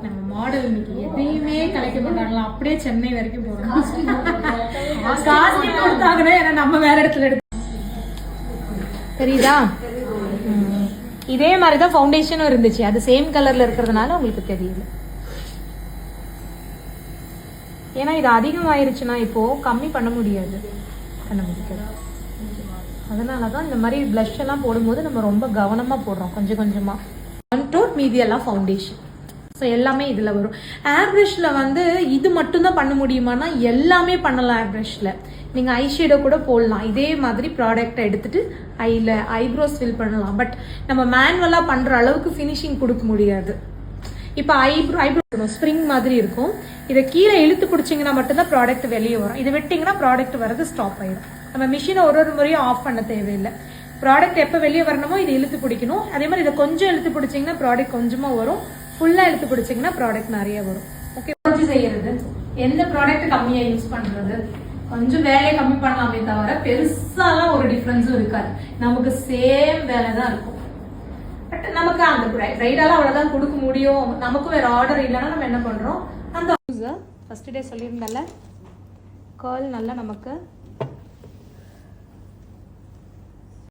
நம்ம மாடல் இன்னைக்கு எதையுமே கலைக்க மாட்டாங்களா, அப்படியே சென்னை வரைக்கும் போறோம். காஸ்டிங் கொடுத்தாங்கன்னா ஏன்னா நம்ம வேற இடத்துல எடுத்து தெரியுதா? இதே மாதிரிதான் ஃபவுண்டேஷனும் இருந்துச்சு, அது சேம் கலர்ல இருக்கிறதுனால உங்களுக்கு தெரியல. ஏன்னா இது அதிகமாயிருச்சுன்னா இப்போ கம்மி பண்ண முடியாது, அதனாலதான் இந்த மாதிரி பிளஷ் எல்லாம் போடும்போது நம்ம ரொம்ப கவனமா போடுறோம், கொஞ்சம் கொஞ்சமா. கண்டூர் மீதி எல்லாம் ஃபவுண்டேஷன். ஸோ எல்லாமே இதுல வரும். ஏர் பிரஷ்ல வந்து இது மட்டும் தான் பண்ண முடியுமானா எல்லாமே பண்ணலாம். ஏர் பிரஷ்ல நீங்க ஐ ஷேடோ கூட போடலாம். இதே மாதிரி ப்ராடக்ட்டை எடுத்துட்டு ஐப்ரோஸ் ஃபில் பண்ணலாம். பட் நம்ம மேனுவலா பண்ற அளவுக்கு ஃபினிஷிங் கொடுக்க முடியாது. இப்போ ஐப்ரோ ஸ்ப்ரிங் மாதிரி இருக்கும். இதை கீழே இழுத்து பிடிச்சிங்கன்னா மட்டும்தான் ப்ராடக்ட் வெளியே வரும். இதை விட்டிங்கன்னா ப்ராடக்ட் வரது ஸ்டாப் ஆயிடும். நம்ம மிஷினை ஒரு முறையும் ஆஃப் பண்ண தேவையில்லை. ப்ராடக்ட் எப்போ வெளியே வரணுமோ இதை இழுத்து பிடிக்கணும். அதே மாதிரி இதை கொஞ்சம் இழுத்து பிடிச்சிங்கன்னா ப்ராடக்ட் கொஞ்சமா வரும். ஃபுல்லா இழுத்து பிடிச்சிங்கன்னா ப்ராடக்ட் நிறைய வரும். ஓகே, செய்யறது எந்த ப்ராடக்ட் கம்மியா யூஸ் பண்றது, கொஞ்சம் வேலையை கம்மி பண்ணலாமே தவிர பெருசாலாம் ஒரு டிஃபரன்ஸும் இருக்காது. நமக்கு சேம் வேலை தான் இருக்கும். பட் நமக்கு அந்த பிரைடால அவ்வளவுதான் கொடுக்க முடியும். நமக்கு வேற ஆர்டர் இல்லைன்னா நம்ம என்ன பண்றோம், அந்த ஃபர்ஸ்ட் டே சொல்லியிருந்தால கேர்ள் நல்லா நமக்கு